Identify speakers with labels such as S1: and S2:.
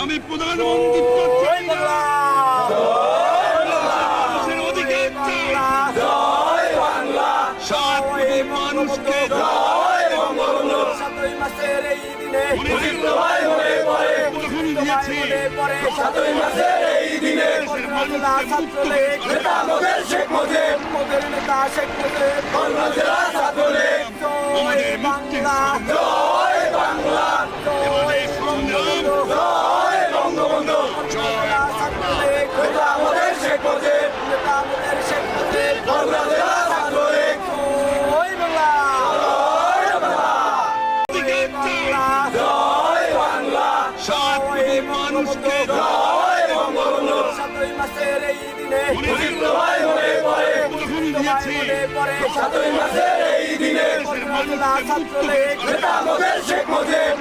S1: আমি প্রধানমন্ত্রী চাই না, মানুষের অধিকার চাই, সাত কোটি মানুষকে গ্রহণ দিয়েছে। আমাদের মুক্তির সাত কোটি মানুষকে গ্রহণ দিয়েছে। আমাদের মুক্তির
S2: আমাদের শেখ মুজিব